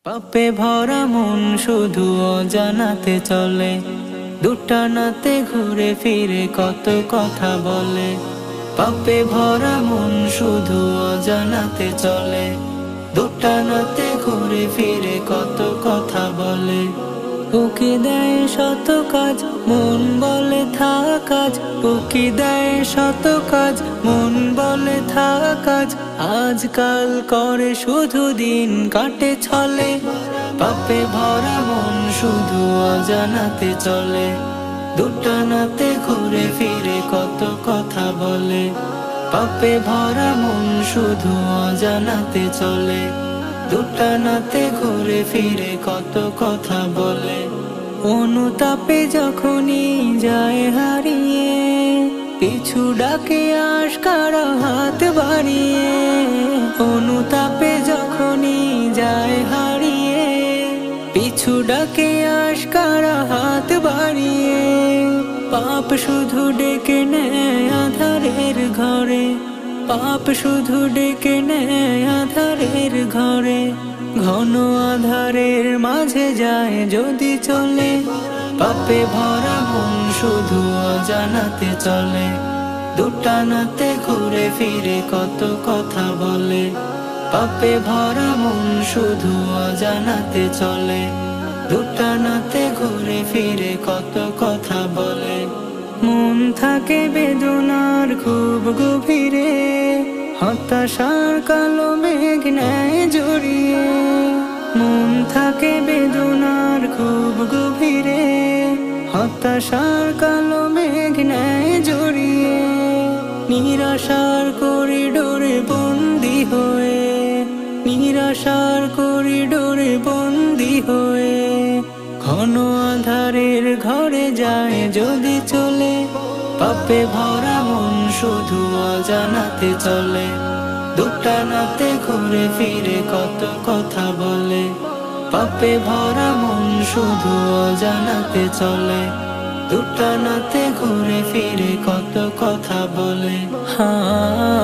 পাপে ভরা মন শুধু অজানাতে চলে, দুটানাতে ঘুরে ফিরে কত কথা বলে। পাপে ভরা মন শুধু অজানাতে চলে, দুটানাতে ঘুরে ফিরে কত কথা বলে। উকি দেয় শত কাজ, মন বলে থাক কাজ। উকি দেয় শত কাজ, মন বলে থাক কাজ। আজকাল করে শুধু দিন কাটে ছলে। পাপে ভরা মন শুধু অজানাতে চলে, দুটানাতে ঘুরে ফিরে কত কথা বলে। পাপে ভরা মন শুধু অজানাতে চলে, দুটানাতে ঘুরে ফিরে কত কথা বলে। অনুতাপে যখনই যায় হারিয়ে, পিছু ডাকে আশকারা হাত বাড়িয়ে। অনুতাপে যখনই যায় হারিয়ে, পিছু ডাকে আশকারা হাত বাড়িয়ে। পাপ শুধু ডেকে নেয় আধারের ঘরে, পাপ শুধু ডেকে নেয় আধারের ঘরে। ঘন আধারের মাঝে যায় যদি চলে, পাপে ভরা মন শুধু অজানাতে চলে, দুটানাতে ঘুরে ফিরে কত কথা বলে। পাপে ভরা মন শুধু অজানাতে চলে, দুটানাতে ঘুরে ফিরে কত কথা বলে। মন থাকে বেদনার খুব গভীরে, হতাশার কালো মেঘ নেয় জড়িয়ে। মন থাকে বেদনার খুব গভীরে, হতাশার কালো মেঘ নেয় জড়িয়ে। নিরাশার করিডোরে বন্দী হয়ে, নিরাশার করিডোরে বন্দী হয়ে। ঘন আধারের ঘরে যায় যদি চলে, পাপে ভরা মন শুধু অজানাতে চলে, দুটানাতে ঘুরে ফিরে কত কথা বলে। পাপে ভরা মন শুধু অজানাতে চলে, দুটানাতে ঘুরে ফিরে কত কথা বলে। হ্যাঁ।